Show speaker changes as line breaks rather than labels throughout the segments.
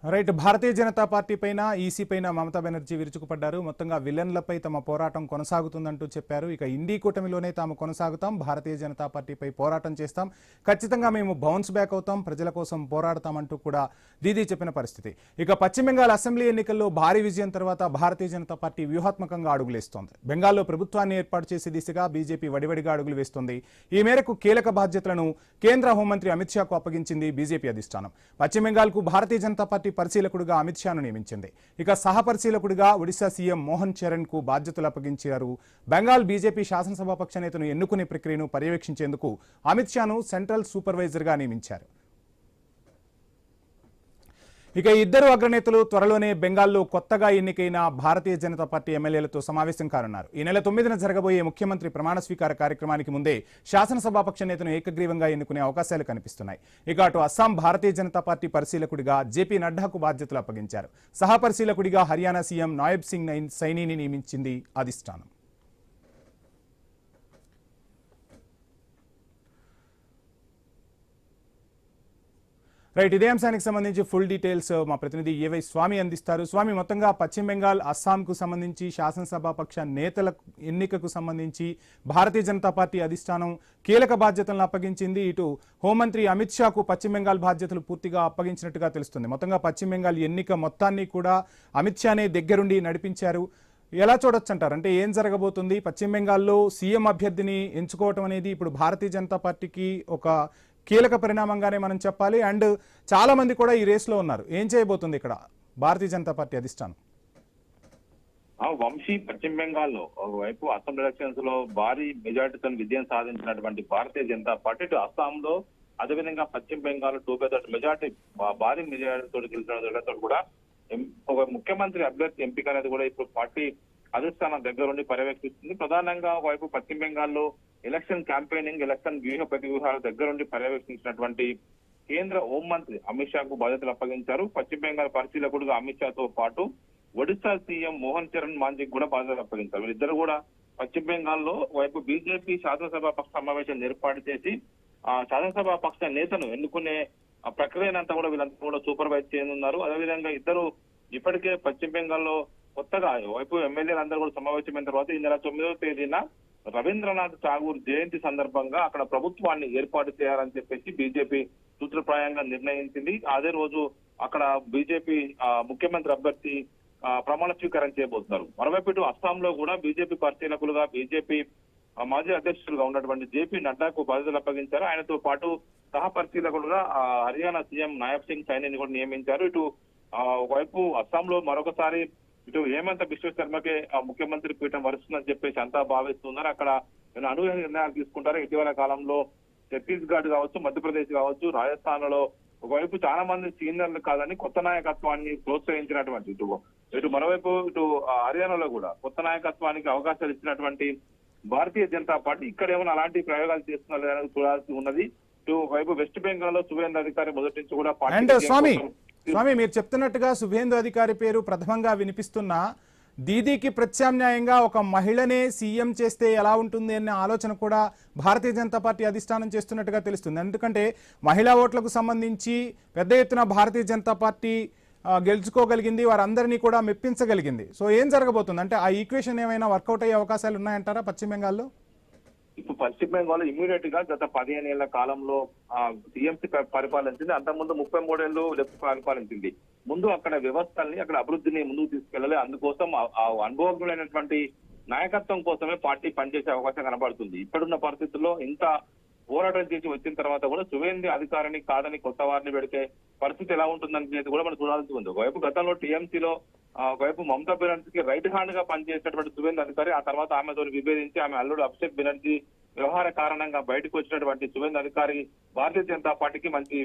Right. Bharatiya Janata party పైన EC పైన మమతా బెనర్జీ విరుచుకుపడ్డారు. మొత్తంగా విలన్లపై తమ పోరాటం కొనసాగుతుందంటూ చెప్పారు. ఇక ఇండీ కూటమిలోనే తాము కొనసాగుతాం, భారతీయ జనతా పార్టీపై పోరాటం చేస్తాం, ఖచ్చితంగా మేము బౌన్స్ బ్యాక్ అవుతాం, ప్రజల కోసం పోరాడతామంటూ కూడా దీదీ చెప్పిన పరిస్థితి. ఇక పశ్చిమ బెంగాల్ అసెంబ్లీ ఎన్నికల్లో భారీ విజయం తర్వాత భారతీయ జనతా పార్టీ వ్యూహాత్మకంగా అడుగులేస్తోంది. బెంగాల్లో ప్రభుత్వాన్ని ఏర్పాటు చేసే దిశగా బీజేపీ వడివడిగా అడుగులు వేస్తోంది. ఈ మేరకు కీలక బాధ్యతలను కేంద్ర హోంమంత్రి అమిత్ షాకు అప్పగించింది బీజేపీ అధిష్టానం. పశ్చిమ బెంగాల్కు భారతీయ జనతా పార్టీ పరిశీలకుడిగా అమిత్ షాను నియమించింది. ఇక సహపరిశీలకుడిగా ఒడిశా సీఎం మోహన్ చరణ్ కు బాధ్యతలు అప్పగించారు. బెంగాల్ బీజేపీ శాసనసభాపక్ష నేతను ఎన్నుకునే ప్రక్రియను పర్యవేక్షించేందుకు అమిత్ షాను సెంట్రల్ సూపర్వైజర్గా నియమించారు. ఇక ఇద్దరు అగ్రనేతలు త్వరలోనే బెంగాల్లో కొత్తగా ఎన్నికైన భారతీయ జనతా పార్టీ ఎమ్మెల్యేలతో సమావేశం కానున్నారు. ఈ నెల 9న జరగబోయే ముఖ్యమంత్రి ప్రమాణ స్వీకార కార్యక్రమానికి ముందే శాసనసభాపక్ష నేతను ఏకగ్రీవంగా ఎన్నుకునే అవకాశాలు కనిపిస్తున్నాయి. ఇక అటు అస్సాం భారతీయ జనతా పార్టీ పరిశీలకుడిగా జేపీ నడ్డాకు బాధ్యతలు అప్పగించారు. సహపరిశీలకుడిగా హర్యానా సీఎం నాయబ్ సింగ్ సైనీని నియమించింది అధిష్టానం. రైట్. ఇదే అంశానికి సంబంధించి ఫుల్ డీటెయిల్స్ మా ప్రతినిధి ఏవై స్వామి అందిస్తారు. స్వామి, మొత్తంగా పశ్చిమ బెంగాల్ అస్సాంకు సంబంధించి శాసనసభాపక్ష నేతల ఎన్నికకు సంబంధించి భారతీయ జనతా పార్టీ అధిష్టానం కీలక బాధ్యతలను అప్పగించింది. ఇటు హోంమంత్రి అమిత్ షాకు పశ్చిమ బెంగాల్ బాధ్యతలు పూర్తిగా అప్పగించినట్టుగా తెలుస్తుంది. మొత్తంగా పశ్చిమ బెంగాల్ ఎన్నిక మొత్తాన్ని కూడా అమిత్ షానే దగ్గరుండి నడిపించారు. ఎలా చూడొచ్చు అంటారు? అంటే ఏం జరగబోతుంది? పశ్చిమ బెంగాల్లో సీఎం అభ్యర్థిని ఎంచుకోవటం అనేది ఇప్పుడు భారతీయ జనతా పార్టీకి ఒక కీలక పరిణామంగానే మనం చెప్పాలి. అండ్ చాలా మంది కూడా ఈ రేస్లో ఉన్నారు. ఏం చేయబోతుంది ఇక్కడ భారతీయ జనతా పార్టీ అధిష్టానం?
వంశీ, పశ్చిమ బెంగాల్లో ఒకవైపు అసెంబ్లీ ఎలక్షన్స్ లో భారీ మెజార్టీతో విజయం సాధించినటువంటి భారతీయ జనతా పార్టీ ఇటు అస్సాంలో అదేవిధంగా పశ్చిమ బెంగాల్ 2/3 మెజార్టీ భారీ మెజార్టీతో గెలిచడంతో కూడా ఒక ముఖ్యమంత్రి అభ్యర్థి ఎంపిక అనేది కూడా ఇప్పుడు పార్టీ అధిష్టానం దగ్గరుండి పర్యవేక్షిస్తుంది. ప్రధానంగా ఒకవైపు పశ్చిమ బెంగాల్లో ఎలక్షన్ క్యాంపెయినింగ్, ఎలక్షన్ వ్యూహ ప్రతివ్యూహాల దగ్గరుండి పర్యవేక్షించినటువంటి కేంద్ర హోంమంత్రి అమిత్ షాకు బాధ్యతలు అప్పగించారు. పశ్చిమ బెంగాల్ పరిశీలకుడుగా అమిత్ షాతో పాటు ఒడిశా సీఎం మోహన్ చరణ్ మాంజీకి కూడా బాధ్యతలు అప్పగించారు. వీరిద్దరు కూడా పశ్చిమ బెంగాల్లో వైపు బీజేపీ శాసనసభ పక్ష సమావేశాన్ని ఏర్పాటు చేసి ఆ శాసనసభ పక్ష నేతను ఎన్నుకునే ప్రక్రియనంతా కూడా వీళ్ళంతా కూడా సూపర్వైజ్ చేయనున్నారు. అదేవిధంగా ఇద్దరు ఇప్పటికే పశ్చిమ బెంగాల్లో కొత్తగా వైపు ఎమ్మెల్యేలందరూ కూడా సమావేశమైన తర్వాత ఈ నెల 9వ తేదీన రవీంద్రనాథ్ ఠాగూర్ జయంతి సందర్భంగా అక్కడ ప్రభుత్వాన్ని ఏర్పాటు చేయాలని చెప్పేసి బీజేపీ సూత్రప్రాయంగా నిర్ణయించింది. అదే రోజు అక్కడ బీజేపీ ముఖ్యమంత్రి అభ్యర్థి ప్రమాణ స్వీకారం చేయబోతున్నారు. మరోవైపు ఇటు అస్సాంలో కూడా బీజేపీ పరిశీలకులుగా బీజేపీ మాజీ అధ్యక్షులుగా ఉన్నటువంటి జేపీ నడ్డాకు బాధ్యతలు అప్పగించారు. ఆయనతో పాటు సహపరిశీలకులుగా హర్యానా సీఎం నాయబ్ సింగ్ సైనిని కూడా నియమించారు. ఇటు ఒకవైపు అస్సాంలో మరొకసారి ఇటు హేమంత్ బిశ్వ శర్మకే ముఖ్యమంత్రి పీఠం వరుస్తుందని చెప్పేసి అంతా భావిస్తున్నారు. అక్కడ అనూహ్య నిర్ణయాలు తీసుకుంటారు. ఇటీవల కాలంలో ఛత్తీస్గఢ్ కావచ్చు, మధ్యప్రదేశ్ కావచ్చు, రాజస్థాన్ లో ఒకవైపు చాలా మంది సీనియర్లు కాదని కొత్త నాయకత్వాన్ని ప్రోత్సహించినటువంటి ఇటు మరోవైపు ఇటు హర్యానాలో కూడా కొత్త నాయకత్వానికి అవకాశాలు ఇచ్చినటువంటి భారతీయ జనతా పార్టీ ఇక్కడ ఏమైనా అలాంటి ప్రయోగాలు చేస్తున్నారు లేదని చూడాల్సి ఉన్నది. ఇటు వైపు వెస్ట్ బెంగాల్ లో సువేంద్ర అధికారి మొదటి నుంచి కూడా
స్వామి, మీరు చెప్తున్నట్టుగా శుభేందు అధికారి పేరు ప్రథమంగా వినిపిస్తున్న దీదీకి ప్రత్యామ్నాయంగా ఒక మహిళనే సీఎం చేస్తే ఎలా ఉంటుంది అనే ఆలోచన కూడా భారతీయ జనతా పార్టీ అధిష్టానం చేస్తున్నట్టుగా తెలుస్తుంది. ఎందుకంటే మహిళా ఓట్లకు సంబంధించి పెద్ద ఎత్తున భారతీయ జనతా పార్టీ గెలుచుకోగలిగింది, వారందరినీ కూడా మెప్పించగలిగింది. సో ఏం జరగబోతుంది? అంటే ఆ ఈక్వేషన్ ఏమైనా వర్కౌట్ అయ్యే అవకాశాలు ఉన్నాయంటారా పశ్చిమ బెంగాల్లో?
ఇప్పుడు పశ్చిమ బెంగాల్ ఇమీడియట్ గా గత 15 ఏళ్ల కాలంలో టీఎంసీ పరిపాలించింది. అంతకుముందు 33 ఏళ్లు లెఫ్ట్ పరిపాలించింది. ముందు అక్కడ వ్యవస్థల్ని అక్కడ అభివృద్ధిని ముందుకు తీసుకెళ్లాలి. అందుకోసం అనుభవజ్ఞులైనటువంటి నాయకత్వం కోసమే పార్టీ పనిచేసే అవకాశం కనబడుతుంది. ఇప్పుడున్న పరిస్థితుల్లో ఇంత పోరాటం చేసి వచ్చిన తర్వాత కూడా సువేంద్ర అధికారిని కాదని కొత్త వారిని పెడితే పరిస్థితి ఎలా ఉంటుందనేది కూడా మనం చూడాల్సి ఉంది. ఒకవైపు గతంలో టీఎంసీలో ఒకవైపు మమతా బెనర్జీకి రైట్ హ్యాండ్ గా పనిచేసినటువంటి సువేంద్ర అధికారి ఆ తర్వాత ఆమెతో విభేదించి ఆమె అల్లుడు అభిషేక్ బెనర్జీ వ్యవహార కారణంగా బయటకు వచ్చినటువంటి సువేంద్ర అధికారి భారతీయ జనతా పార్టీకి మంచి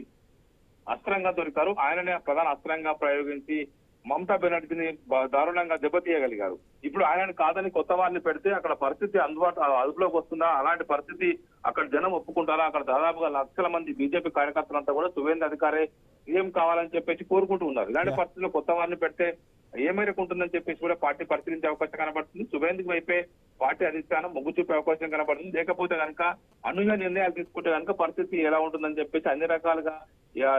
అస్త్రంగా దొరికారు. ఆయననే ప్రధాన అస్త్రంగా ప్రయోగించి మమతా బెనర్జీని దారుణంగా దెబ్బతీయగలిగారు. ఇప్పుడు ఆయనను కాదని కొత్త వారిని పెడితే అక్కడ పరిస్థితి అదుపులోకి వస్తుందా, అలాంటి పరిస్థితి అక్కడ జనం ఒప్పుకుంటారా? అక్కడ దాదాపుగా లక్షల మంది బీజేపీ కార్యకర్తలంతా కూడా సువేంద్ర అధికారే ఏం కావాలని చెప్పేసి కోరుకుంటూ ఉన్నారు. ఇలాంటి పరిస్థితుల్లో కొత్త వారిని పెడితే ఏ మేరకు ఉంటుందని చెప్పేసి కూడా పార్టీ పరిశీలించే అవకాశం కనబడుతుంది. సువేంద్ర వైపే పార్టీ అధిష్టానం మొగ్గు చూపే అవకాశం కనబడుతుంది. లేకపోతే కనుక అనూహ్య నిర్ణయాలు తీసుకుంటే కనుక పరిస్థితి ఎలా ఉంటుందని చెప్పేసి అన్ని రకాలుగా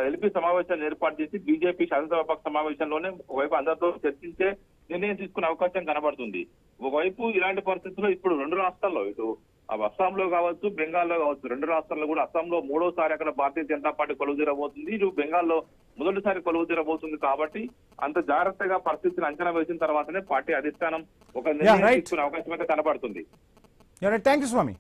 ఎల్పీ సమావేశాన్ని ఏర్పాటు చేసి బీజేపీ శాసనసభాపక్ష సమావేశంలోనే ఒకవైపు అందరితో చర్చించే నిర్ణయం తీసుకునే అవకాశం కనబడుతుంది. ఒకవైపు ఇలాంటి పరిస్థితుల్లో ఇప్పుడు రెండు రాష్ట్రాల్లో ఇటు అస్సాంలో కావచ్చు, బెంగాల్లో కావచ్చు, రెండు రాష్ట్రాల్లో కూడా అస్సాంలో మూడోసారి అక్కడ భారతీయ జనతా పార్టీ కొలువు తీరబోతుంది, ఇటు బెంగాల్లో మొదటిసారి కొలువు తీరబోతుంది. కాబట్టి అంత జాగ్రత్తగా పరిస్థితిని అంచనా వేసిన తర్వాతనే పార్టీ అధిష్టానం ఒక నిర్ణయం తీసుకునే అవకాశం అయితే కనబడుతుంది.
Thank you Swamy.